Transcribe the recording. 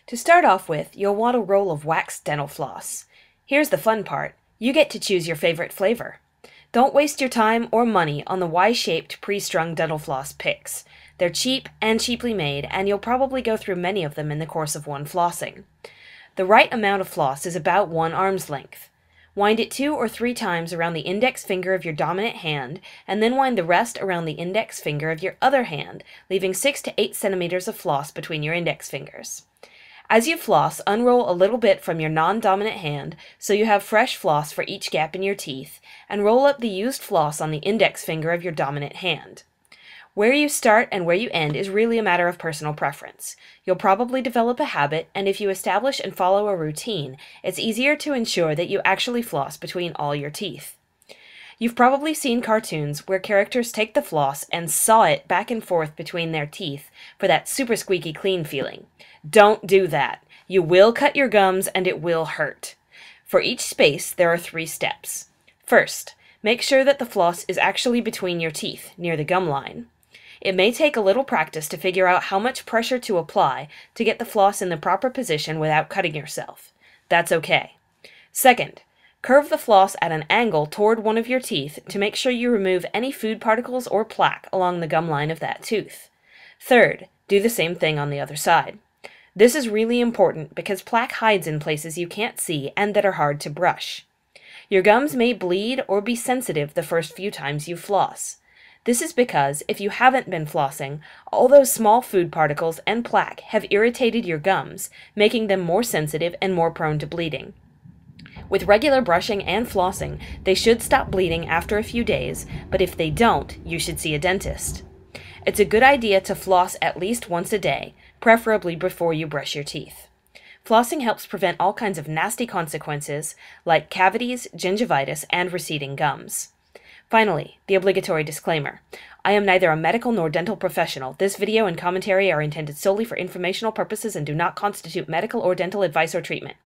To start off with, you'll want a roll of waxed dental floss. Here's the fun part. You get to choose your favorite flavor. Don't waste your time or money on the Y-shaped pre-strung dental floss picks. They're cheap and cheaply made, and you'll probably go through many of them in the course of one flossing. The right amount of floss is about 1 arm's length. Wind it 2 or 3 times around the index finger of your dominant hand, and then wind the rest around the index finger of your other hand, leaving 6 to 8 centimeters of floss between your index fingers. As you floss, unroll a little bit from your non-dominant hand so you have fresh floss for each gap in your teeth, and roll up the used floss on the index finger of your dominant hand. Where you start and where you end is really a matter of personal preference. You'll probably develop a habit, and if you establish and follow a routine, it's easier to ensure that you actually floss between all your teeth. You've probably seen cartoons where characters take the floss and saw it back and forth between their teeth for that super squeaky clean feeling. Don't do that. You will cut your gums and it will hurt. For each space, there are 3 steps. First, make sure that the floss is actually between your teeth, near the gum line. It may take a little practice to figure out how much pressure to apply to get the floss in the proper position without cutting yourself. That's okay. Second, curve the floss at an angle toward one of your teeth to make sure you remove any food particles or plaque along the gum line of that tooth. Third, do the same thing on the other side. This is really important because plaque hides in places you can't see and that are hard to brush. Your gums may bleed or be sensitive the first few times you floss. This is because, if you haven't been flossing, all those small food particles and plaque have irritated your gums, making them more sensitive and more prone to bleeding. With regular brushing and flossing, they should stop bleeding after a few days, but if they don't, you should see a dentist. It's a good idea to floss at least once a day, preferably before you brush your teeth. Flossing helps prevent all kinds of nasty consequences, like cavities, gingivitis, and receding gums. Finally, the obligatory disclaimer. I am neither a medical nor dental professional. This video and commentary are intended solely for informational purposes and do not constitute medical or dental advice or treatment.